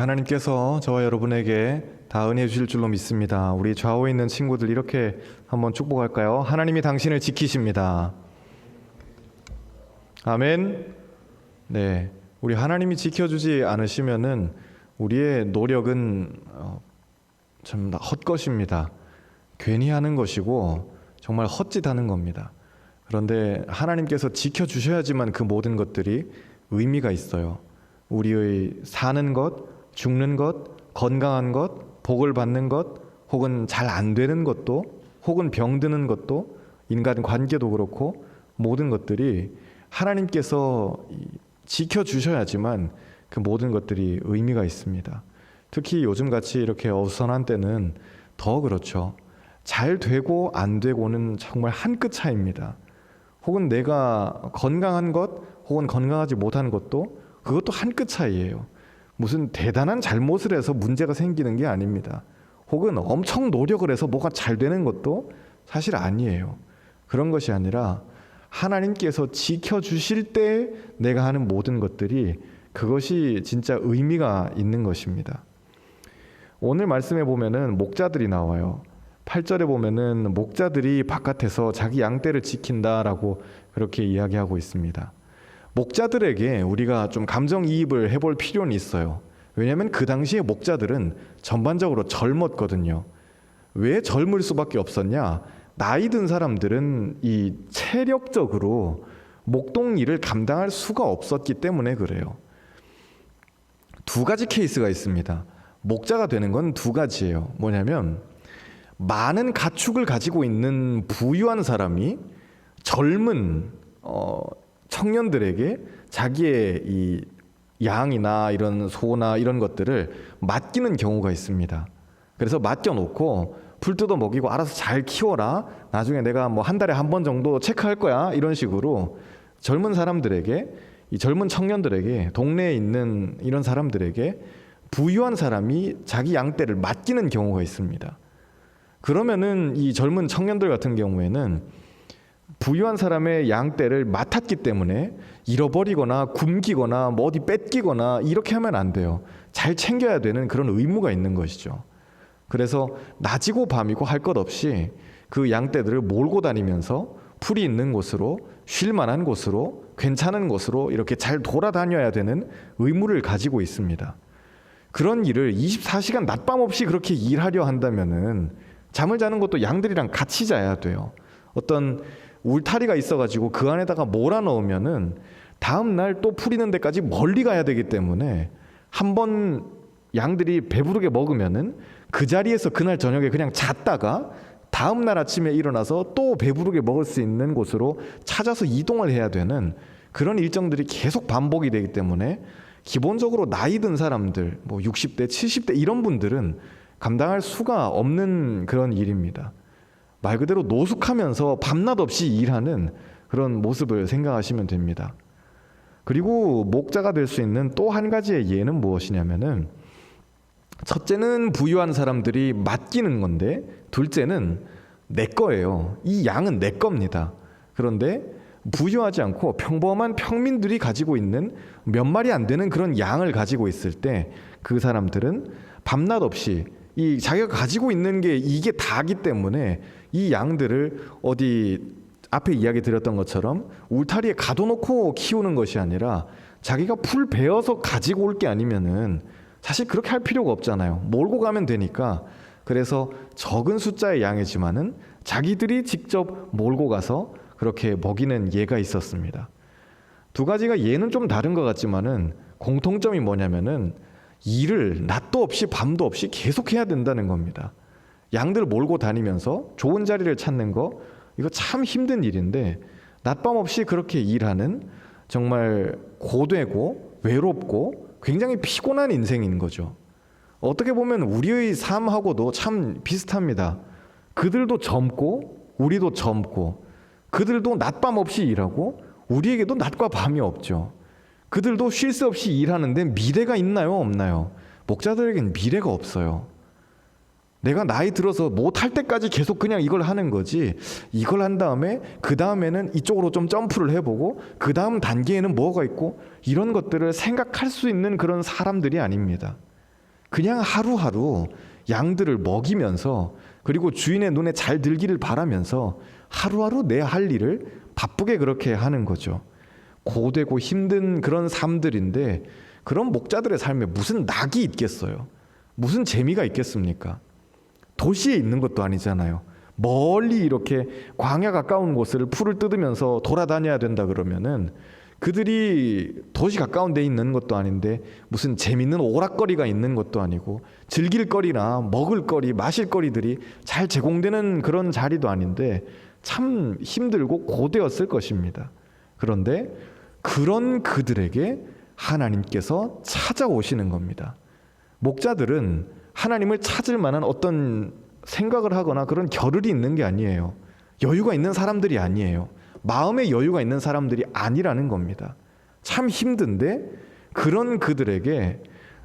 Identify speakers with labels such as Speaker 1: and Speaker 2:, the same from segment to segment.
Speaker 1: 하나님께서 저와 여러분에게 다 은혜 주실 줄로 믿습니다. 우리 좌우에 있는 친구들 이렇게 한번 축복할까요? 하나님이 당신을 지키십니다. 아멘. 네, 우리 하나님이 지켜주지 않으시면은 우리의 노력은 참 헛것입니다. 괜히 하는 것이고 정말 헛짓하는 겁니다. 그런데 하나님께서 지켜주셔야지만 그 모든 것들이 의미가 있어요. 우리의 사는 것, 죽는 것, 건강한 것, 복을 받는 것, 혹은 잘 안 되는 것도, 혹은 병드는 것도, 인간 관계도 그렇고 모든 것들이 하나님께서 지켜주셔야지만 그 모든 것들이 의미가 있습니다. 특히 요즘같이 이렇게 어수선한 때는 더 그렇죠. 잘 되고 안 되고는 정말 한 끗 차이입니다. 혹은 내가 건강한 것, 혹은 건강하지 못한 것도 그것도 한 끗 차이예요. 무슨 대단한 잘못을 해서 문제가 생기는 게 아닙니다. 혹은 엄청 노력을 해서 뭐가 잘 되는 것도 사실 아니에요. 그런 것이 아니라 하나님께서 지켜주실 때 내가 하는 모든 것들이 그것이 진짜 의미가 있는 것입니다. 오늘 말씀에 보면은 목자들이 나와요. 8절에 보면은 목자들이 바깥에서 자기 양떼를 지킨다라고 그렇게 이야기하고 있습니다. 목자들에게 우리가 좀 감정이입을 해볼 필요는 있어요. 왜냐하면 그 당시에 목자들은 전반적으로 젊었거든요. 왜 젊을 수밖에 없었냐? 나이 든 사람들은 이 체력적으로 목동 일을 감당할 수가 없었기 때문에 그래요. 두 가지 케이스가 있습니다. 목자가 되는 건 두 가지예요. 뭐냐면 많은 가축을 가지고 있는 부유한 사람이 젊은 청년들에게 자기의 이 양이나 이런 소나 이런 것들을 맡기는 경우가 있습니다. 그래서 맡겨놓고 풀 뜯어 먹이고 알아서 잘 키워라. 나중에 내가 뭐 한 달에 한 번 정도 체크할 거야. 이런 식으로 젊은 사람들에게, 이 젊은 청년들에게, 동네에 있는 이런 사람들에게 부유한 사람이 자기 양떼를 맡기는 경우가 있습니다. 그러면은 이 젊은 청년들 같은 경우에는 부유한 사람의 양떼를 맡았기 때문에 잃어버리거나 굶기거나 뭐 어디 뺏기거나 이렇게 하면 안 돼요. 잘 챙겨야 되는 그런 의무가 있는 것이죠. 그래서 낮이고 밤이고 할 것 없이 그 양떼들을 몰고 다니면서 풀이 있는 곳으로, 쉴 만한 곳으로, 괜찮은 곳으로 이렇게 잘 돌아다녀야 되는 의무를 가지고 있습니다. 그런 일을 24시간 낮밤 없이 그렇게 일하려 한다면은 잠을 자는 것도 양들이랑 같이 자야 돼요. 어떤 울타리가 있어가지고 그 안에다가 몰아넣으면은 다음 날 또 풀이는 데까지 멀리 가야 되기 때문에 한번 양들이 배부르게 먹으면은 그 자리에서 그날 저녁에 그냥 잤다가 다음 날 아침에 일어나서 또 배부르게 먹을 수 있는 곳으로 찾아서 이동을 해야 되는 그런 일정들이 계속 반복이 되기 때문에 기본적으로 나이 든 사람들, 뭐 60대, 70대 이런 분들은 감당할 수가 없는 그런 일입니다. 말 그대로 노숙하면서 밤낮 없이 일하는 그런 모습을 생각하시면 됩니다. 그리고 목자가 될 수 있는 또 한 가지의 예는 무엇이냐면은 첫째는 부유한 사람들이 맡기는 건데 둘째는 내 거예요. 이 양은 내 겁니다. 그런데 부유하지 않고 평범한 평민들이 가지고 있는 몇 마리 안 되는 그런 양을 가지고 있을 때 그 사람들은 밤낮 없이 이 자기가 가지고 있는 게 이게 다기 때문에 이 양들을 어디 앞에 이야기 드렸던 것처럼 울타리에 가둬놓고 키우는 것이 아니라 자기가 풀 베어서 가지고 올 게 아니면은 사실 그렇게 할 필요가 없잖아요. 몰고 가면 되니까. 그래서 적은 숫자의 양이지만은 자기들이 직접 몰고 가서 그렇게 먹이는 예가 있었습니다. 두 가지가 예는 좀 다른 것 같지만은 공통점이 뭐냐면은 일을 낮도 없이 밤도 없이 계속 해야 된다는 겁니다. 양들 몰고 다니면서 좋은 자리를 찾는 거 이거 참 힘든 일인데 낮밤 없이 그렇게 일하는 정말 고되고 외롭고 굉장히 피곤한 인생인 거죠. 어떻게 보면 우리의 삶하고도 참 비슷합니다. 그들도 젊고 우리도 젊고 그들도 낮밤 없이 일하고 우리에게도 낮과 밤이 없죠. 그들도 쉴 새 없이 일하는데 미래가 있나요? 없나요? 목자들에겐 미래가 없어요. 내가 나이 들어서 못할 때까지 계속 그냥 이걸 하는 거지, 이걸 한 다음에 그 다음에는 이쪽으로 좀 점프를 해보고 그 다음 단계에는 뭐가 있고 이런 것들을 생각할 수 있는 그런 사람들이 아닙니다. 그냥 하루하루 양들을 먹이면서 그리고 주인의 눈에 잘 들기를 바라면서 하루하루 내 할 일을 바쁘게 그렇게 하는 거죠. 고되고 힘든 그런 삶들인데 그런 목자들의 삶에 무슨 낙이 있겠어요? 무슨 재미가 있겠습니까? 도시에 있는 것도 아니잖아요. 멀리 이렇게 광야 가까운 곳을 풀을 뜯으면서 돌아다녀야 된다 그러면은 그들이 도시 가까운 데 있는 것도 아닌데 무슨 재밌는 오락거리가 있는 것도 아니고 즐길 거리나 먹을 거리, 마실 거리들이 잘 제공되는 그런 자리도 아닌데 참 힘들고 고되었을 것입니다. 그런데 그런 그들에게 하나님께서 찾아오시는 겁니다. 목자들은 하나님을 찾을 만한 어떤 생각을 하거나 그런 겨를이 있는 게 아니에요. 여유가 있는 사람들이 아니에요. 마음의 여유가 있는 사람들이 아니라는 겁니다. 참 힘든데 그런 그들에게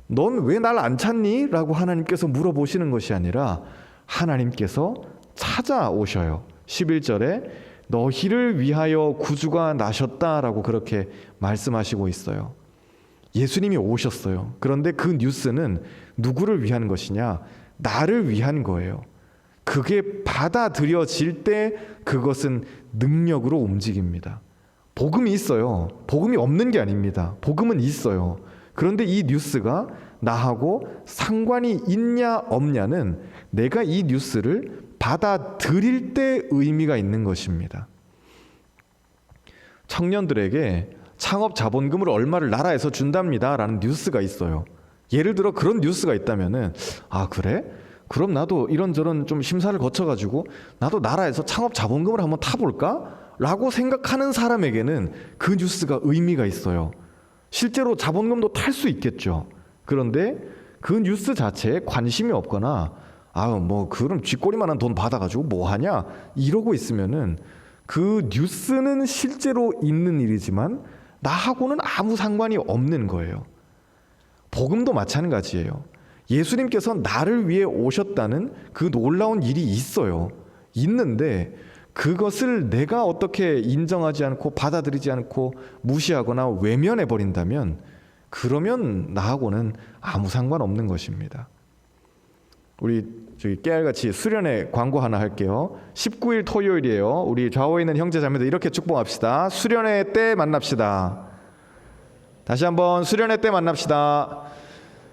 Speaker 1: 넌 왜 날 안 찾니? 라고 하나님께서 물어보시는 것이 아니라 하나님께서 찾아오셔요. 11절에 너희를 위하여 구주가 나셨다라고 그렇게 말씀하시고 있어요. 예수님이 오셨어요. 그런데 그 뉴스는 누구를 위한 것이냐? 나를 위한 거예요. 그게 받아들여질 때 그것은 능력으로 움직입니다. 복음이 있어요. 복음이 없는 게 아닙니다. 복음은 있어요. 그런데 이 뉴스가 나하고 상관이 있냐 없냐는 내가 이 뉴스를 받아들일 때 의미가 있는 것입니다. 청년들에게 창업 자본금을 얼마를 나라에서 준답니다 라는 뉴스가 있어요. 예를 들어 그런 뉴스가 있다면은 아 그래? 그럼 나도 이런저런 좀 심사를 거쳐가지고 나도 나라에서 창업 자본금을 한번 타볼까? 라고 생각하는 사람에게는 그 뉴스가 의미가 있어요. 실제로 자본금도 탈 수 있겠죠. 그런데 그 뉴스 자체에 관심이 없거나 뭐 그럼 쥐꼬리만한 돈 받아가지고 뭐 하냐? 이러고 있으면은 그 뉴스는 실제로 있는 일이지만 나하고는 아무 상관이 없는 거예요. 복음도 마찬가지예요. 예수님께서 나를 위해 오셨다는 그 놀라운 일이 있어요. 있는데 그것을 내가 어떻게 인정하지 않고 받아들이지 않고 무시하거나 외면해 버린다면 그러면 나하고는 아무 상관없는 것입니다. 우리 저기 깨알같이 수련회 광고 하나 할게요. 19일 토요일이에요. 우리 좌우에 있는 형제 자매들 이렇게 축복합시다. 수련회 때 만납시다. 다시 한번 수련회 때 만납시다.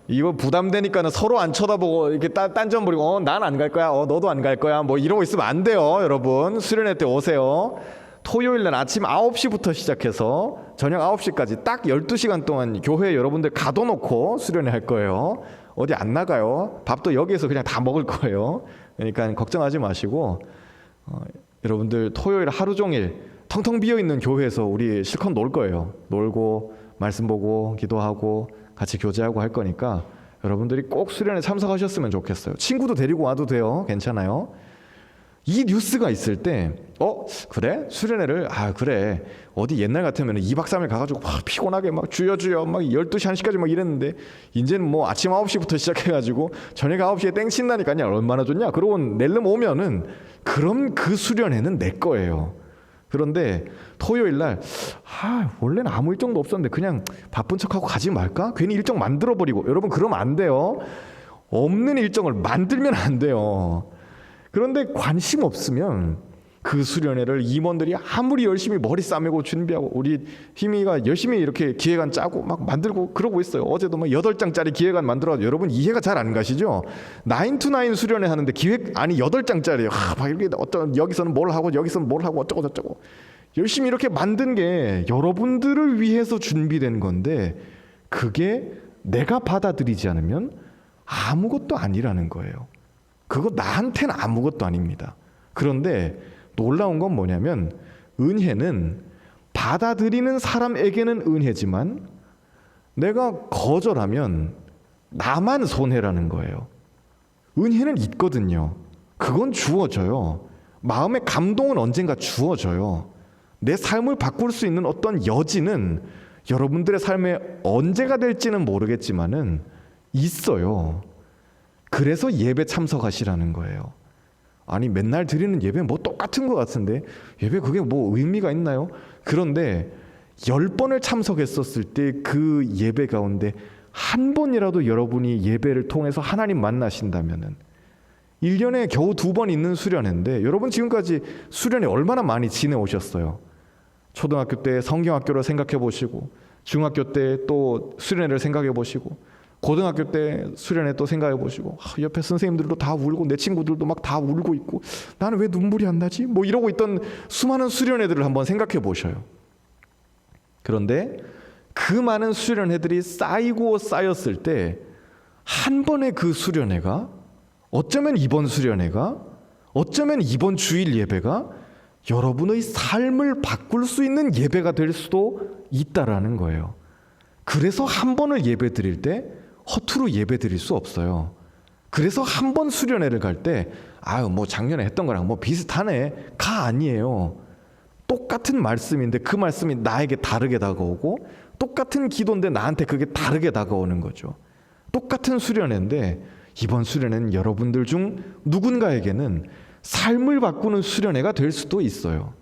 Speaker 1: 이거 부담되니까는 서로 안 쳐다보고 이렇게 딴점 부리고 난 안 갈 거야. 너도 안 갈 거야. 뭐 이러고 있으면 안 돼요. 여러분 수련회 때 오세요. 토요일 날 아침 9시부터 시작해서 저녁 9시까지 딱 12시간 동안 교회에 여러분들 가둬놓고 수련회 할 거예요. 어디 안 나가요. 밥도 여기에서 그냥 다 먹을 거예요. 그러니까 걱정하지 마시고 여러분들 토요일 하루 종일 텅텅 비어있는 교회에서 우리 실컷 놀 거예요. 놀고 말씀 보고 기도하고 같이 교제하고 할 거니까 여러분들이 꼭 수련회 참석하셨으면 좋겠어요. 친구도 데리고 와도 돼요. 괜찮아요. 이 뉴스가 있을 때 그래? 수련회를 그래. 어디 옛날 같으면 2박 3일 가가지고 막 피곤하게 막 주여 막 12시 1시까지 막 이랬는데 이제는 뭐 아침 9시부터 시작해가지고 저녁 9시에 땡 친다니까요. 얼마나 좋냐. 그러고 낼름 오면은 그럼 그 수련회는 내 거예요. 그런데 토요일 날 원래는 아무 일정도 없었는데 그냥 바쁜 척하고 가지 말까? 괜히 일정 만들어버리고 여러분 그러면 안 돼요. 없는 일정을 만들면 안 돼요. 그런데 관심 없으면 그 수련회를 임원들이 아무리 열심히 머리 싸매고 준비하고 우리 희미가 열심히 이렇게 기획안 짜고 막 만들고 그러고 있어요. 어제도 막 8장짜리 기획안 만들어가지고 여러분 이해가 잘 안 가시죠? 9to9 수련회 하는데 기획안이 8장짜리예요. 막 이렇게 여기서는 뭘 하고 여기서는 뭘 하고 어쩌고 저쩌고 열심히 이렇게 만든 게 여러분들을 위해서 준비된 건데 그게 내가 받아들이지 않으면 아무것도 아니라는 거예요. 그거 나한테는 아무것도 아닙니다. 그런데 놀라운 건 뭐냐면 은혜는 받아들이는 사람에게는 은혜지만 내가 거절하면 나만 손해라는 거예요. 은혜는 있거든요. 그건 주어져요. 마음의 감동은 언젠가 주어져요. 내 삶을 바꿀 수 있는 어떤 여지는 여러분들의 삶에 언제가 될지는 모르겠지만은 있어요. 그래서 예배 참석하시라는 거예요. 아니 맨날 드리는 예배 뭐 똑같은 것 같은데 예배 그게 뭐 의미가 있나요? 그런데 10번을 참석했었을 때 그 예배 가운데 한 번이라도 여러분이 예배를 통해서 하나님 만나신다면은 1년에 겨우 2번 있는 수련회인데 여러분 지금까지 수련회 얼마나 많이 지내오셨어요? 초등학교 때 성경학교를 생각해 보시고 중학교 때 또 수련회를 생각해 보시고 고등학교 때 수련회 또 생각해 보시고 옆에 선생님들도 다 울고 내 친구들도 막 다 울고 있고 나는 왜 눈물이 안 나지? 뭐 이러고 있던 수많은 수련회들을 한번 생각해 보셔요. 그런데 그 많은 수련회들이 쌓이고 쌓였을 때 한 번의 그 수련회가 어쩌면 이번 수련회가 어쩌면 이번 주일 예배가 여러분의 삶을 바꿀 수 있는 예배가 될 수도 있다라는 거예요. 그래서 한 번을 예배 드릴 때 허투루 예배 드릴 수 없어요. 그래서 한 번 수련회를 갈 때 뭐 작년에 했던 거랑 뭐 비슷하네 가 아니에요. 똑같은 말씀인데 그 말씀이 나에게 다르게 다가오고 똑같은 기도인데 나한테 그게 다르게 다가오는 거죠. 똑같은 수련회인데 이번 수련회는 여러분들 중 누군가에게는 삶을 바꾸는 수련회가 될 수도 있어요.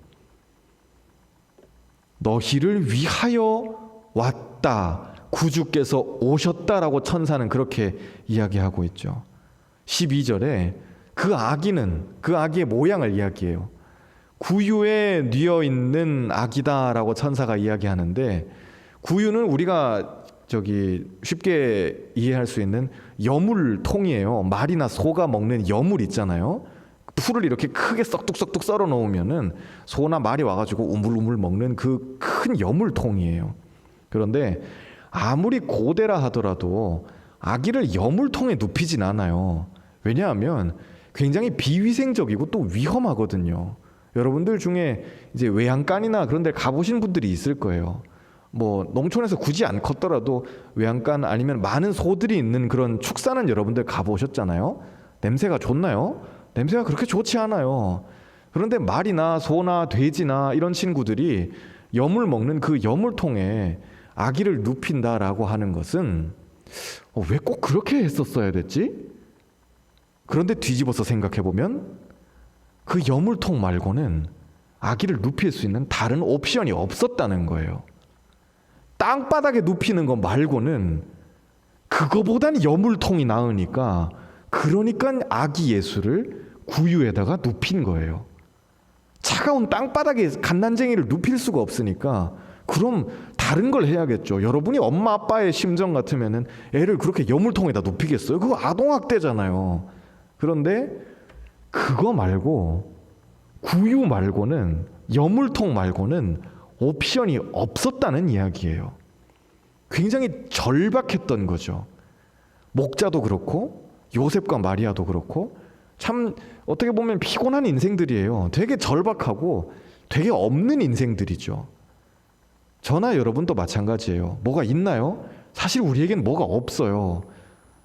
Speaker 1: 너희를 위하여 왔다. 구주께서 오셨다라고 천사는 그렇게 이야기하고 있죠. 12절에 그 아기의 모양을 이야기해요. 구유에 뉘어 있는 아기다라고 천사가 이야기하는데 구유는 우리가 쉽게 이해할 수 있는 여물통이에요. 말이나 소가 먹는 여물 있잖아요. 풀을 이렇게 크게 썩둑썩둑 썰어 놓으면은 소나 말이 와가지고 우물우물 먹는 그 큰 여물통이에요. 그런데 아무리 고대라 하더라도 아기를 여물통에 눕히진 않아요. 왜냐하면 굉장히 비위생적이고 또 위험하거든요. 여러분들 중에 이제 외양간이나 그런 데 가보신 분들이 있을 거예요. 뭐 농촌에서 굳이 안 컸더라도 외양간 아니면 많은 소들이 있는 그런 축사는 여러분들 가보셨잖아요. 냄새가 좋나요? 냄새가 그렇게 좋지 않아요. 그런데 말이나 소나 돼지나 이런 친구들이 여물 먹는 그 여물통에 아기를 눕힌다라고 하는 것은 왜 꼭 그렇게 했었어야 됐지? 그런데 뒤집어서 생각해보면 그 여물통 말고는 아기를 눕힐 수 있는 다른 옵션이 없었다는 거예요. 땅바닥에 눕히는 거 말고는 그거보단 여물통이 나으니까 그러니까 아기 예수를 구유에다가 눕힌 거예요. 차가운 땅바닥에 갓난쟁이를 눕힐 수가 없으니까 그럼 다른 걸 해야겠죠. 여러분이 엄마 아빠의 심정 같으면은 애를 그렇게 여물통에다 눕히겠어요? 그거 아동학대잖아요. 그런데 그거 말고 구유 말고는 여물통 말고는 옵션이 없었다는 이야기예요. 굉장히 절박했던 거죠. 목자도 그렇고 요셉과 마리아도 그렇고 참 어떻게 보면 피곤한 인생들이에요. 되게 절박하고 되게 없는 인생들이죠. 저나 여러분도 마찬가지예요. 뭐가 있나요? 사실 우리에겐 뭐가 없어요.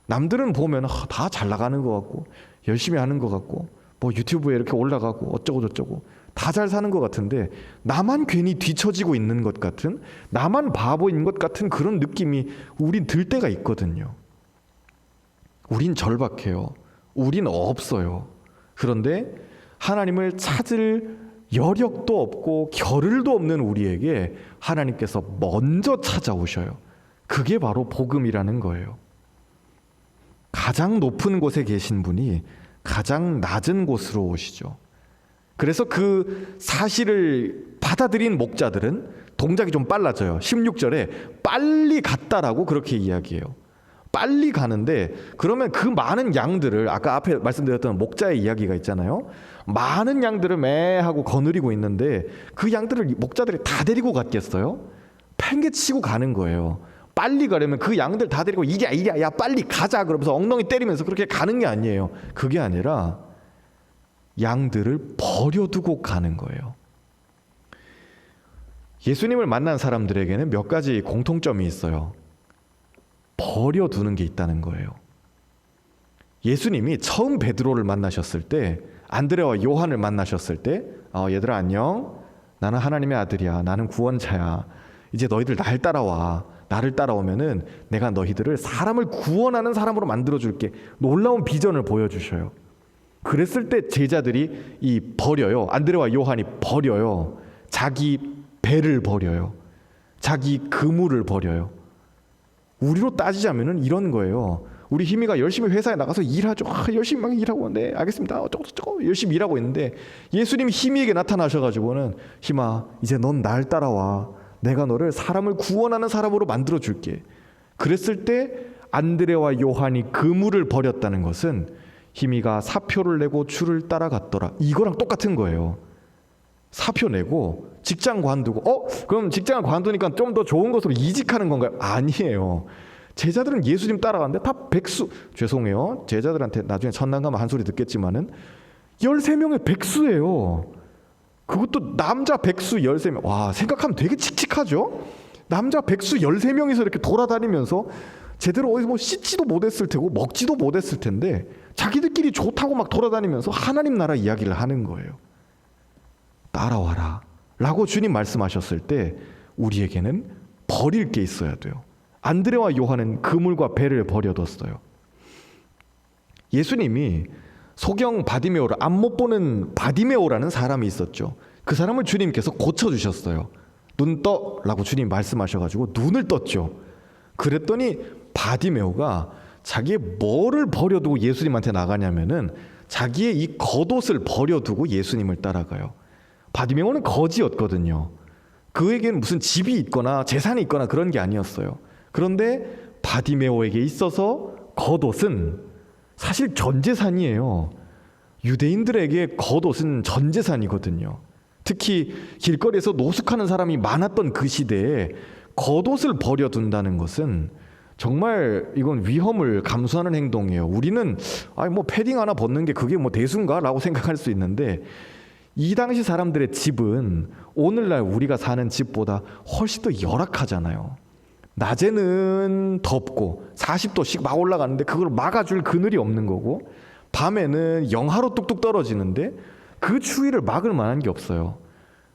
Speaker 1: 남들은 보면 다 잘 나가는 것 같고 열심히 하는 것 같고 뭐 유튜브에 이렇게 올라가고 어쩌고 저쩌고 다 잘 사는 것 같은데 나만 괜히 뒤처지고 있는 것 같은, 나만 바보인 것 같은 그런 느낌이 우린 들 때가 있거든요. 우린 절박해요. 우린 없어요. 그런데 하나님을 찾을 여력도 없고 겨를도 없는 우리에게 하나님께서 먼저 찾아오셔요. 그게 바로 복음이라는 거예요. 가장 높은 곳에 계신 분이 가장 낮은 곳으로 오시죠. 그래서 그 사실을 받아들인 목자들은 동작이 좀 빨라져요. 16절에 빨리 갔다라고 그렇게 이야기해요. 빨리 가는데 그러면 그 많은 양들을, 아까 앞에 말씀드렸던 목자의 이야기가 있잖아요. 많은 양들을 매하고 거느리고 있는데 그 양들을 목자들이 다 데리고 갔겠어요? 팽개치고 가는 거예요. 빨리 가려면 그 양들 다 데리고 이리야 야 빨리 가자 그러면서 엉덩이 때리면서 그렇게 가는 게 아니에요. 그게 아니라 양들을 버려두고 가는 거예요. 예수님을 만난 사람들에게는 몇 가지 공통점이 있어요. 버려두는 게 있다는 거예요. 예수님이 처음 베드로를 만나셨을 때, 안드레와 요한을 만나셨을 때 얘들아 안녕, 나는 하나님의 아들이야, 나는 구원자야, 이제 너희들 날 따라와, 나를 따라오면은 내가 너희들을 사람을 구원하는 사람으로 만들어줄게, 놀라운 비전을 보여주셔요. 그랬을 때 제자들이 버려요. 안드레와 요한이 버려요. 자기 배를 버려요. 자기 그물을 버려요. 우리로 따지자면은 이런 거예요. 우리 희미가 열심히 회사에 나가서 일하죠. 열심히 막 일하고, 네, 알겠습니다. 어쩌고 열심히 일하고 있는데 예수님이 희미에게 나타나셔가지고는 희마, 이제 넌 날 따라와. 내가 너를 사람을 구원하는 사람으로 만들어 줄게. 그랬을 때 안드레와 요한이 그물을 버렸다는 것은 희미가 사표를 내고 주를 따라갔더라. 이거랑 똑같은 거예요. 사표 내고 직장 관두고 그럼 직장을 관두니까 좀 더 좋은 곳으로 이직하는 건가요? 아니에요. 제자들은 예수님 따라갔는데 다 백수. 죄송해요. 제자들한테 나중에 천당 가면 한 소리 듣겠지만은 13명의 백수예요. 그것도 남자 백수 13명. 와, 생각하면 되게 칙칙하죠? 남자 백수 13명이서 이렇게 돌아다니면서 제대로 어디서 뭐 씻지도 못했을 테고 먹지도 못했을 텐데 자기들끼리 좋다고 막 돌아다니면서 하나님 나라 이야기를 하는 거예요. 따라와라 라고 주님 말씀하셨을 때 우리에게는 버릴 게 있어야 돼요. 안드레와 요한은 그물과 배를 버려뒀어요. 예수님이 소경 바디메오를 앞 못 보는 바디메오라는 사람이 있었죠. 그 사람을 주님께서 고쳐주셨어요. 눈 떠라고 주님 말씀하셔가지고 눈을 떴죠. 그랬더니 바디메오가 자기의 뭐를 버려두고 예수님한테 나가냐면은 자기의 이 겉옷을 버려두고 예수님을 따라가요. 바디메오는 거지였거든요. 그에게는 무슨 집이 있거나 재산이 있거나 그런 게 아니었어요. 그런데 바디메오에게 있어서 겉옷은 사실 전 재산이에요. 유대인들에게 겉옷은 전 재산이거든요. 특히 길거리에서 노숙하는 사람이 많았던 그 시대에 겉옷을 버려둔다는 것은 정말 이건 위험을 감수하는 행동이에요. 우리는 뭐 패딩 하나 벗는 게 그게 뭐 대수인가라고 생각할 수 있는데 이 당시 사람들의 집은 오늘날 우리가 사는 집보다 훨씬 더 열악하잖아요. 낮에는 덥고 40도씩 막 올라가는데 그걸 막아줄 그늘이 없는 거고 밤에는 영하로 뚝뚝 떨어지는데 그 추위를 막을 만한 게 없어요.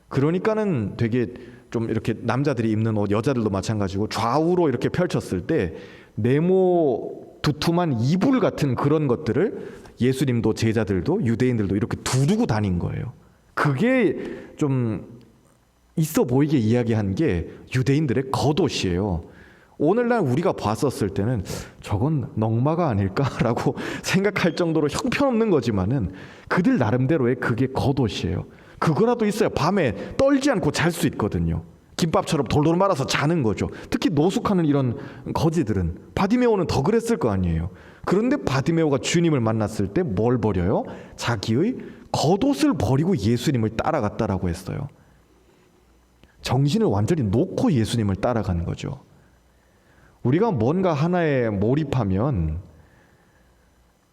Speaker 1: 그러니까는 되게 좀 이렇게 남자들이 입는 옷, 여자들도 마찬가지고 좌우로 이렇게 펼쳤을 때 네모 두툼한 이불 같은 그런 것들을 예수님도 제자들도 유대인들도 이렇게 두르고 다닌 거예요. 그게 좀 있어 보이게 이야기한 게 유대인들의 겉옷이에요. 오늘날 우리가 봤었을 때는 저건 넝마가 아닐까라고 생각할 정도로 형편없는 거지만은 그들 나름대로의 그게 겉옷이에요. 그거라도 있어야 밤에 떨지 않고 잘 수 있거든요. 김밥처럼 돌돌 말아서 자는 거죠. 특히 노숙하는 이런 거지들은. 바디메오는 더 그랬을 거 아니에요. 그런데 바디메오가 주님을 만났을 때 뭘 버려요? 자기의 겉옷을 버리고 예수님을 따라갔다라고 했어요. 정신을 완전히 놓고 예수님을 따라간 거죠. 우리가 뭔가 하나에 몰입하면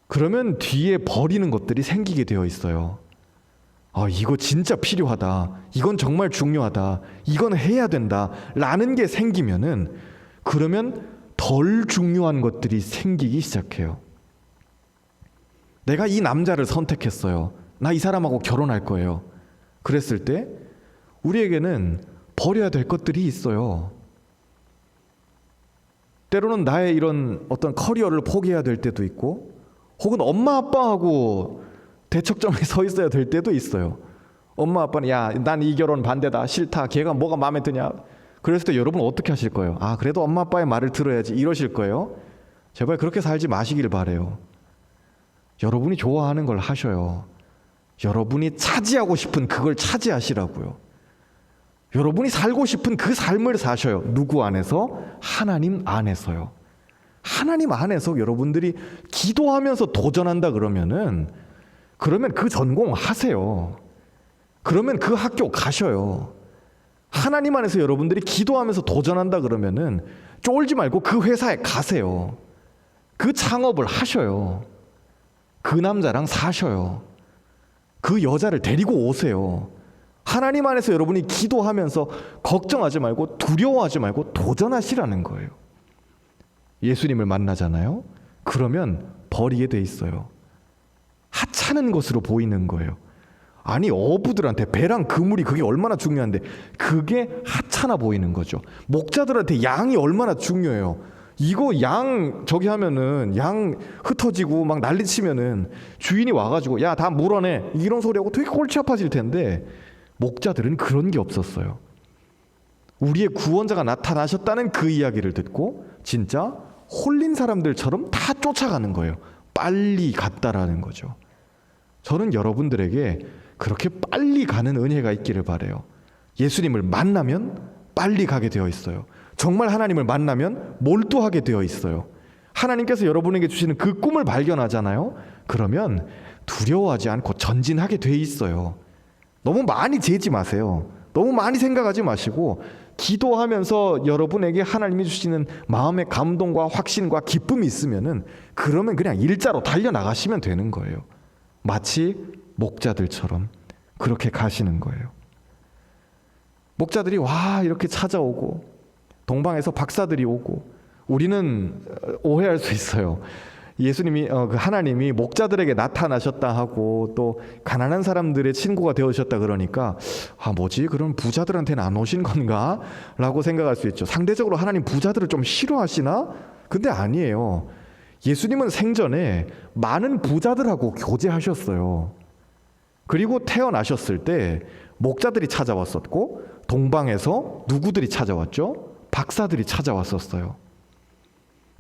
Speaker 1: 그러면 뒤에 버리는 것들이 생기게 되어 있어요. 이거 진짜 필요하다. 이건 정말 중요하다. 이건 해야 된다. 라는 게 생기면은 그러면 덜 중요한 것들이 생기기 시작해요. 내가 이 남자를 선택했어요. 나 이 사람하고 결혼할 거예요. 그랬을 때 우리에게는 버려야 될 것들이 있어요. 때로는 나의 이런 어떤 커리어를 포기해야 될 때도 있고 혹은 엄마 아빠하고 대척점에 서 있어야 될 때도 있어요. 엄마 아빠는 야, 난 이 결혼 반대다. 싫다. 걔가 뭐가 마음에 드냐. 그랬을 때 여러분 어떻게 하실 거예요? 그래도 엄마 아빠의 말을 들어야지 이러실 거예요? 제발 그렇게 살지 마시길 바래요. 여러분이 좋아하는 걸 하셔요. 여러분이 차지하고 싶은 그걸 차지하시라고요. 여러분이 살고 싶은 그 삶을 사셔요. 누구 안에서? 하나님 안에서요. 하나님 안에서 여러분들이 기도하면서 도전한다 그러면 그 전공 하세요. 그러면 그 학교 가셔요. 하나님 안에서 여러분들이 기도하면서 도전한다 그러면 쫄지 말고 그 회사에 가세요. 그 창업을 하셔요. 그 남자랑 사셔요. 그 여자를 데리고 오세요. 하나님 안에서 여러분이 기도하면서 걱정하지 말고 두려워하지 말고 도전하시라는 거예요. 예수님을 만나잖아요. 그러면 버리게 돼 있어요. 하찮은 것으로 보이는 거예요. 아니 어부들한테 배랑 그물이 그게 얼마나 중요한데 그게 하찮아 보이는 거죠. 목자들한테 양이 얼마나 중요해요. 이거 양 저기 하면은 양 흩어지고 막 난리치면은 주인이 와가지고 야 다 물어내 이런 소리하고 되게 골치 아파질 텐데 목자들은 그런 게 없었어요. 우리의 구원자가 나타나셨다는 그 이야기를 듣고 진짜 홀린 사람들처럼 다 쫓아가는 거예요. 빨리 갔다라는 거죠. 저는 여러분들에게 그렇게 빨리 가는 은혜가 있기를 바라요. 예수님을 만나면 빨리 가게 되어 있어요. 정말 하나님을 만나면 몰두하게 되어 있어요. 하나님께서 여러분에게 주시는 그 꿈을 발견하잖아요. 그러면 두려워하지 않고 전진하게 돼 있어요. 너무 많이 재지 마세요. 너무 많이 생각하지 마시고 기도하면서 여러분에게 하나님이 주시는 마음의 감동과 확신과 기쁨이 있으면은 그러면 그냥 일자로 달려나가시면 되는 거예요. 마치 목자들처럼 그렇게 가시는 거예요. 목자들이 와 이렇게 찾아오고 동방에서 박사들이 오고 우리는 오해할 수 있어요. 예수님이 하나님이 목자들에게 나타나셨다 하고 또 가난한 사람들의 친구가 되어주셨다 그러니까 뭐지? 그럼 부자들한테는 안 오신 건가? 라고 생각할 수 있죠. 상대적으로 하나님 부자들을 좀 싫어하시나? 근데 아니에요. 예수님은 생전에 많은 부자들하고 교제하셨어요. 그리고 태어나셨을 때 목자들이 찾아왔었고 동방에서 누구들이 찾아왔죠? 박사들이 찾아왔었어요.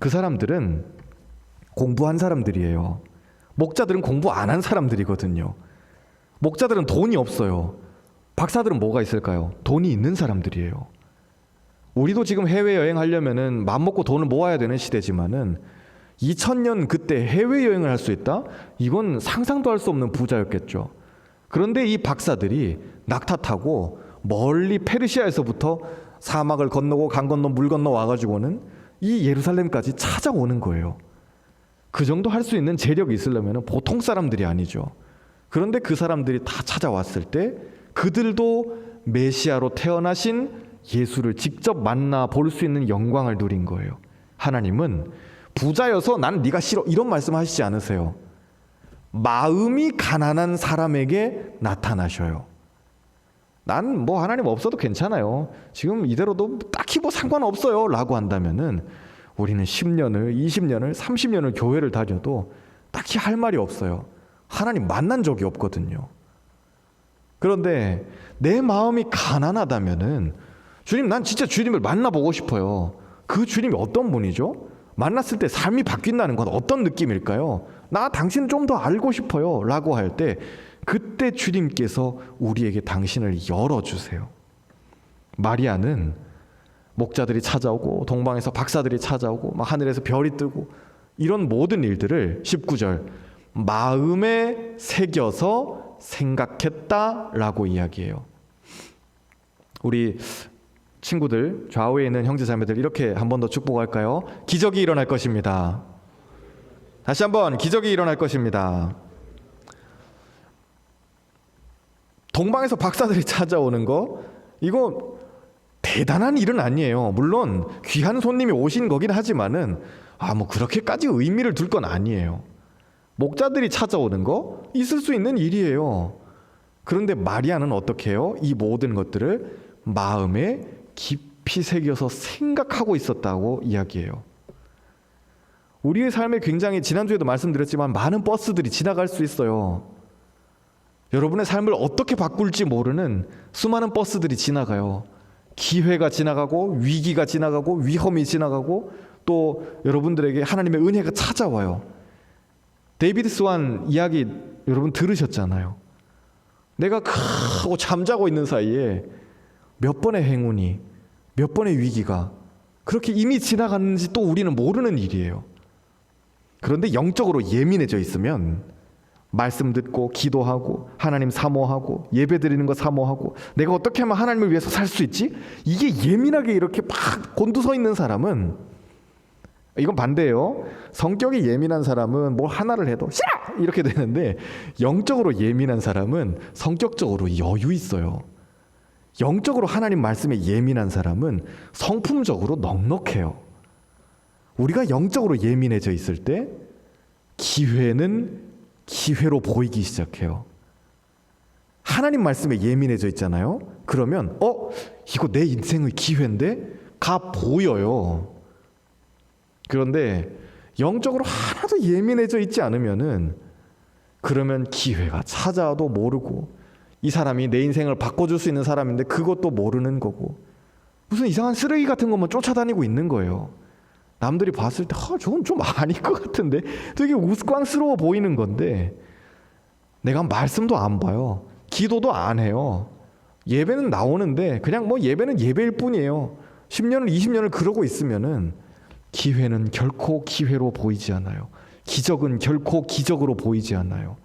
Speaker 1: 그 사람들은 공부한 사람들이에요. 목자들은 공부 안 한 사람들이거든요. 목자들은 돈이 없어요. 박사들은 뭐가 있을까요? 돈이 있는 사람들이에요. 우리도 지금 해외여행 하려면은 맘먹고 돈을 모아야 되는 시대지만은 2000년 그때 해외여행을 할 수 있다? 이건 상상도 할 수 없는 부자였겠죠. 그런데 이 박사들이 낙타 타고 멀리 페르시아에서부터 사막을 건너고 강 건너 물 건너 와가지고는 이 예루살렘까지 찾아오는 거예요. 그 정도 할 수 있는 재력이 있으려면 보통 사람들이 아니죠. 그런데 그 사람들이 다 찾아왔을 때 그들도 메시아로 태어나신 예수를 직접 만나 볼 수 있는 영광을 누린 거예요. 하나님은 부자여서 난 네가 싫어 이런 말씀하시지 않으세요. 마음이 가난한 사람에게 나타나셔요. 난 뭐 하나님 없어도 괜찮아요. 지금 이대로도 딱히 뭐 상관없어요 라고 한다면은 우리는 10년을 20년을 30년을 교회를 다녀도 딱히 할 말이 없어요. 하나님 만난 적이 없거든요. 그런데 내 마음이 가난하다면은 주님 난 진짜 주님을 만나보고 싶어요. 그 주님이 어떤 분이죠? 만났을 때 삶이 바뀐다는 건 어떤 느낌일까요? 나 당신 좀 더 알고 싶어요 라고 할 때 그때 주님께서 우리에게 당신을 열어주세요. 마리아는 목자들이 찾아오고 동방에서 박사들이 찾아오고 막 하늘에서 별이 뜨고 이런 모든 일들을 19절 마음에 새겨서 생각했다라고 이야기해요. 우리 친구들 좌우에 있는 형제자매들 이렇게 한 번 더 축복할까요? 기적이 일어날 것입니다. 다시 한번 기적이 일어날 것입니다. 동방에서 박사들이 찾아오는 거 이거 대단한 일은 아니에요. 물론 귀한 손님이 오신 거긴 하지만은 뭐 그렇게까지 의미를 둘 건 아니에요. 목자들이 찾아오는 거 있을 수 있는 일이에요. 그런데 마리아는 어떻게 해요? 이 모든 것들을 마음에 깊이 새겨서 생각하고 있었다고 이야기해요. 우리의 삶에 굉장히 지난주에도 말씀드렸지만 많은 버스들이 지나갈 수 있어요. 여러분의 삶을 어떻게 바꿀지 모르는 수많은 버스들이 지나가요. 기회가 지나가고 위기가 지나가고 위험이 지나가고 또 여러분들에게 하나님의 은혜가 찾아와요. 데이비드 스완 이야기 여러분 들으셨잖아요. 내가 하고 잠자고 있는 사이에 몇 번의 행운이 몇 번의 위기가 그렇게 이미 지나갔는지 또 우리는 모르는 일이에요. 그런데 영적으로 예민해져 있으면 말씀 듣고 기도하고 하나님 사모하고 예배 드리는 거 사모하고 내가 어떻게 하면 하나님을 위해서 살 수 있지? 이게 예민하게 이렇게 막 곤두서 있는 사람은 이건 반대예요. 성격이 예민한 사람은 뭘 하나를 해도 싫어! 이렇게 되는데 영적으로 예민한 사람은 성격적으로 여유 있어요. 영적으로 하나님 말씀에 예민한 사람은 성품적으로 넉넉해요. 우리가 영적으로 예민해져 있을 때 기회는 기회로 보이기 시작해요. 하나님 말씀에 예민해져 있잖아요. 그러면 이거 내 인생의 기회인데 가 보여요. 그런데 영적으로 하나도 예민해져 있지 않으면은 그러면 기회가 찾아와도 모르고 이 사람이 내 인생을 바꿔줄 수 있는 사람인데 그것도 모르는 거고 무슨 이상한 쓰레기 같은 것만 쫓아다니고 있는 거예요. 남들이 봤을 때 저건 좀 아닐 것 같은데 되게 우스꽝스러워 보이는 건데 내가 말씀도 안 봐요. 기도도 안 해요. 예배는 나오는데 그냥 뭐 예배는 예배일 뿐이에요. 10년을 20년을 그러고 있으면은 기회는 결코 기회로 보이지 않아요. 기적은 결코 기적으로 보이지 않아요.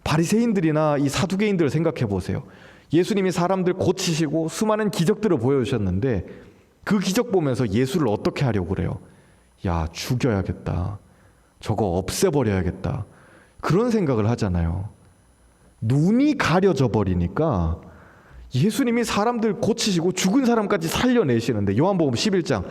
Speaker 1: 바리새인들이나 이 사두개인들을 생각해 보세요. 예수님이 사람들 고치시고 수많은 기적들을 보여주셨는데 그 기적 보면서 예수를 어떻게 하려고 그래요? 야, 죽여야겠다. 저거 없애버려야겠다. 그런 생각을 하잖아요. 눈이 가려져 버리니까 예수님이 사람들 고치시고 죽은 사람까지 살려내시는데 요한복음 11장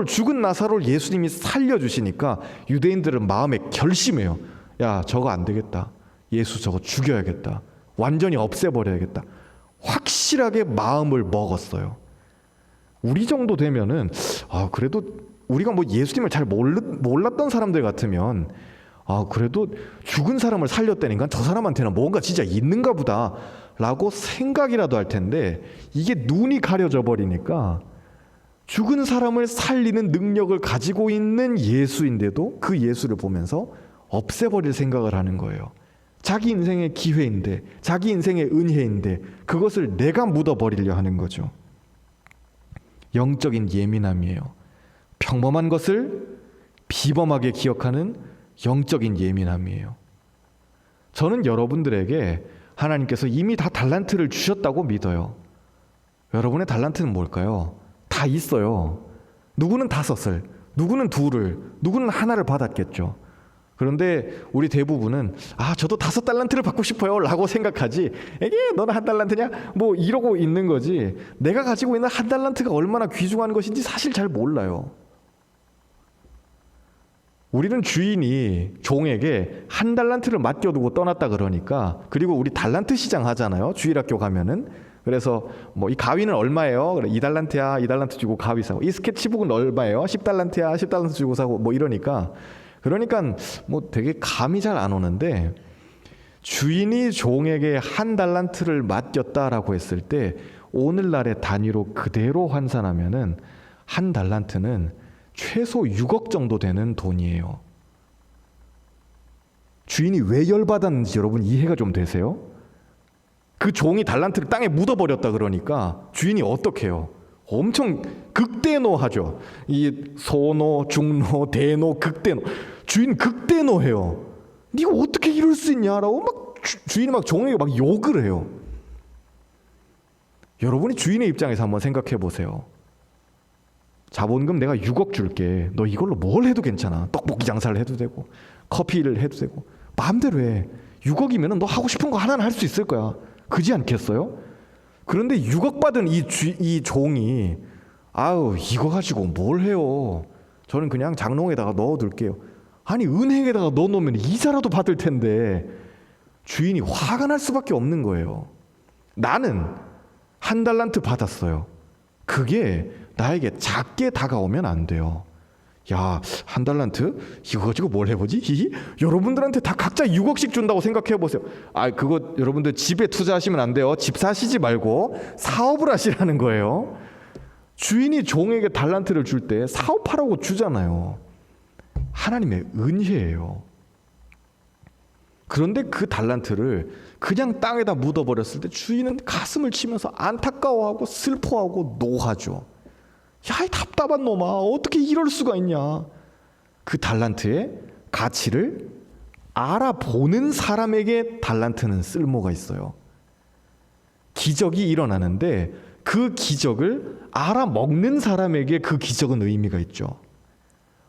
Speaker 1: 죽은 나사로를 예수님이 살려주시니까 유대인들은 마음에 결심해요. 야, 저거 안 되겠다. 예수 저거 죽여야겠다. 완전히 없애버려야겠다. 확실하게 마음을 먹었어요. 우리 정도 되면은 그래도 우리가 뭐 예수님을 잘 몰랐던 사람들 같으면 그래도 죽은 사람을 살렸다니까 저 사람한테는 뭔가 진짜 있는가 보다 라고 생각이라도 할 텐데 이게 눈이 가려져 버리니까 죽은 사람을 살리는 능력을 가지고 있는 예수인데도 그 예수를 보면서 없애버릴 생각을 하는 거예요. 자기 인생의 기회인데 자기 인생의 은혜인데 그것을 내가 묻어버리려 하는 거죠. 영적인 예민함이에요. 평범한 것을 비범하게 기억하는 영적인 예민함이에요. 저는 여러분들에게 하나님께서 이미 다 달란트를 주셨다고 믿어요. 여러분의 달란트는 뭘까요? 다 있어요. 누구는 5을, 누구는 2를, 누구는 하나를 받았겠죠. 그런데 우리 대부분은 저도 5달란트를 받고 싶어요 라고 생각하지 에게 너는 1달란트냐? 뭐 이러고 있는 거지 내가 가지고 있는 1달란트가 얼마나 귀중한 것인지 사실 잘 몰라요. 우리는 주인이 종에게 1달란트를 맡겨두고 떠났다 그러니까 그리고 우리 달란트 시장 하잖아요. 주일학교 가면은. 그래서 뭐 이 가위는 얼마예요? 그래 2달란트야. 2달란트 주고 가위 사고. 이 스케치북은 얼마예요? 10달란트야. 10달란트 주고 사고 뭐 이러니까 뭐 되게 감이 잘 안 오는데 주인이 종에게 1달란트를 맡겼다라고 했을 때 오늘날의 단위로 그대로 환산하면은 1달란트는 최소 6억 정도 되는 돈이에요. 주인이 왜 열받았는지 여러분 이해가 좀 되세요? 그 종이 달란트를 땅에 묻어버렸다 그러니까 주인이 어떻게 해요? 엄청 극대노하죠. 이 소노, 중노, 대노, 극대노. 주인 극대노해요. 네가 어떻게 이럴 수 있냐라고 막 주인이 막 종에게 막 욕을 해요. 여러분이 주인의 입장에서 한번 생각해 보세요. 자본금 내가 6억 줄게. 너 이걸로 뭘 해도 괜찮아. 떡볶이 장사를 해도 되고 커피를 해도 되고 마음대로 해. 6억이면 너 하고 싶은 거 하나는 할 수 있을 거야. 그지 않겠어요? 그런데 6억 받은 이 종이 이거 가지고 뭘 해요. 저는 그냥 장롱에다가 넣어둘게요. 아니 은행에다가 넣어놓으면 이자라도 받을 텐데 주인이 화가 날 수밖에 없는 거예요. 나는 1달란트 받았어요. 그게 나에게 작게 다가오면 안 돼요. 야, 1달란트? 이거 가지고 뭘 해보지? 여러분들한테 다 각자 6억씩 준다고 생각해 보세요. 그거 여러분들 집에 투자하시면 안 돼요. 집 사시지 말고 사업을 하시라는 거예요. 주인이 종에게 달란트를 줄 때 사업하라고 주잖아요. 하나님의 은혜예요. 그런데 그 달란트를 그냥 땅에다 묻어버렸을 때 주인은 가슴을 치면서 안타까워하고 슬퍼하고 노하죠. 야, 이 답답한 놈아, 어떻게 이럴 수가 있냐. 그 달란트의 가치를 알아보는 사람에게 달란트는 쓸모가 있어요. 기적이 일어나는데 그 기적을 알아먹는 사람에게 그 기적은 의미가 있죠.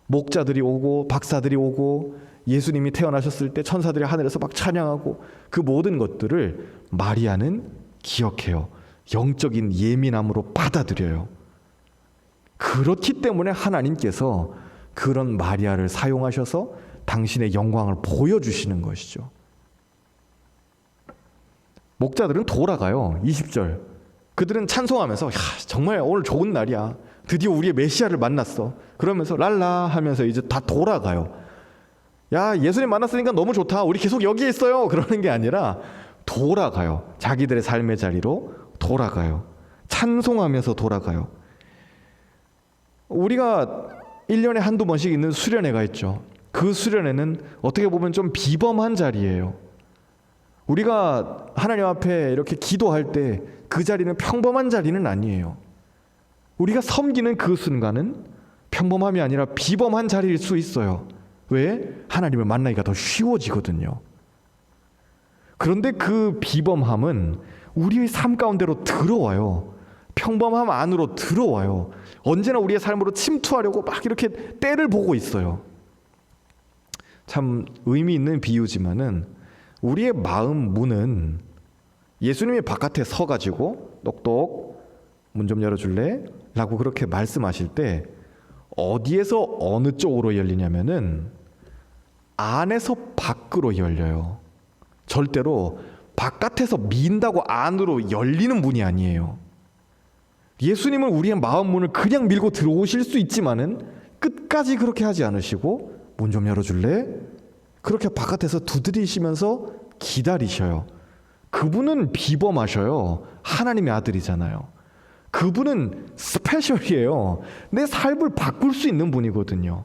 Speaker 1: 목자들이 오고 박사들이 오고 예수님이 태어나셨을 때 천사들이 하늘에서 막 찬양하고 그 모든 것들을 마리아는 기억해요. 영적인 예민함으로 받아들여요. 그렇기 때문에 하나님께서 그런 마리아를 사용하셔서 당신의 영광을 보여주시는 것이죠. 목자들은 돌아가요. 20절. 그들은 찬송하면서 정말 오늘 좋은 날이야. 드디어 우리의 메시아를 만났어. 그러면서 랄라 하면서 이제 다 돌아가요. 야, 예수님 만났으니까 너무 좋다. 우리 계속 여기에 있어요. 그러는 게 아니라 돌아가요. 자기들의 삶의 자리로 돌아가요. 찬송하면서 돌아가요. 우리가 1년에 한두 번씩 있는 수련회가 있죠. 그 수련회는 어떻게 보면 좀 비범한 자리예요. 우리가 하나님 앞에 이렇게 기도할 때 그 자리는 평범한 자리는 아니에요. 우리가 섬기는 그 순간은 평범함이 아니라 비범한 자리일 수 있어요. 왜? 하나님을 만나기가 더 쉬워지거든요. 그런데 그 비범함은 우리의 삶 가운데로 들어와요. 평범함 안으로 들어와요. 언제나 우리의 삶으로 침투하려고 막 이렇게 때를 보고 있어요. 참 의미 있는 비유지만은 우리의 마음 문은 예수님이 바깥에 서가지고 똑똑 문 좀 열어줄래? 라고 그렇게 말씀하실 때 어디에서 어느 쪽으로 열리냐면은 안에서 밖으로 열려요. 절대로 바깥에서 민다고 안으로 열리는 문이 아니에요. 예수님은 우리의 마음 문을 그냥 밀고 들어오실 수 있지만은 끝까지 그렇게 하지 않으시고 문 좀 열어줄래? 그렇게 바깥에서 두드리시면서 기다리셔요. 그분은 비범하셔요. 하나님의 아들이잖아요. 그분은 스페셜이에요. 내 삶을 바꿀 수 있는 분이거든요.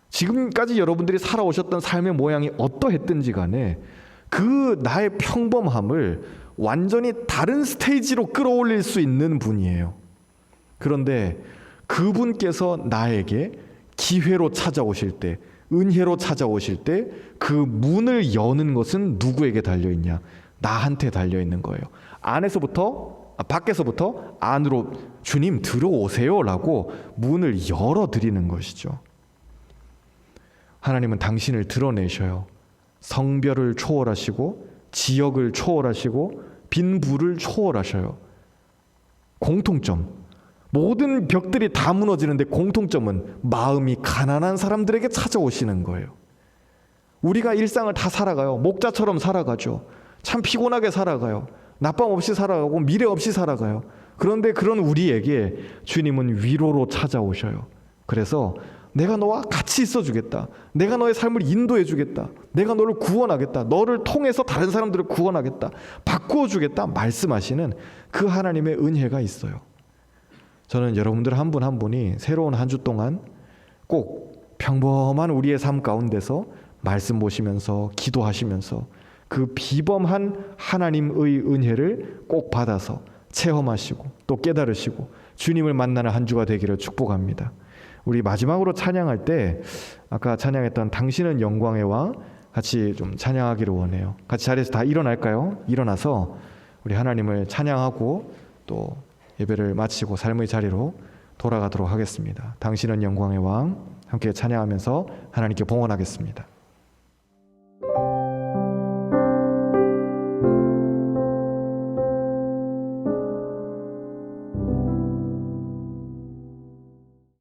Speaker 1: 지금까지 여러분들이 살아오셨던 삶의 모양이 어떠했든지 간에 그 나의 평범함을 완전히 다른 스테이지로 끌어올릴 수 있는 분이에요. 그런데 그분께서 나에게 기회로 찾아오실 때, 은혜로 찾아오실 때 그 문을 여는 것은 누구에게 달려있냐? 나한테 달려있는 거예요. 밖에서부터 안으로 주님 들어오세요 라고 문을 열어드리는 것이죠. 하나님은 당신을 드러내셔요. 성별을 초월하시고 지역을 초월하시고 빈부를 초월하셔요. 공통점, 모든 벽들이 다 무너지는데 공통점은 마음이 가난한 사람들에게 찾아오시는 거예요. 우리가 일상을 다 살아가요. 목자처럼 살아가죠. 참 피곤하게 살아가요. 낮밤 없이 살아가고 미래 없이 살아가요. 그런데 그런 우리에게 주님은 위로로 찾아오셔요. 그래서 내가 너와 같이 있어주겠다. 내가 너의 삶을 인도해주겠다. 내가 너를 구원하겠다. 너를 통해서 다른 사람들을 구원하겠다. 바꾸어주겠다 말씀하시는 그 하나님의 은혜가 있어요. 저는 여러분들 한 분 한 분이 새로운 한 주 동안 꼭 평범한 우리의 삶 가운데서 말씀 보시면서 기도하시면서 그 비범한 하나님의 은혜를 꼭 받아서 체험하시고 또 깨달으시고 주님을 만나는 한 주가 되기를 축복합니다. 우리 마지막으로 찬양할 때 아까 찬양했던 당신은 영광의 왕 같이 좀 찬양하기를 원해요. 같이 자리에서 다 일어날까요? 일어나서 우리 하나님을 찬양하고 또 예배를 마치고 삶의 자리로 돌아가도록 하겠습니다. 당신은 영광의 왕 함께 찬양하면서 하나님께 봉헌하겠습니다.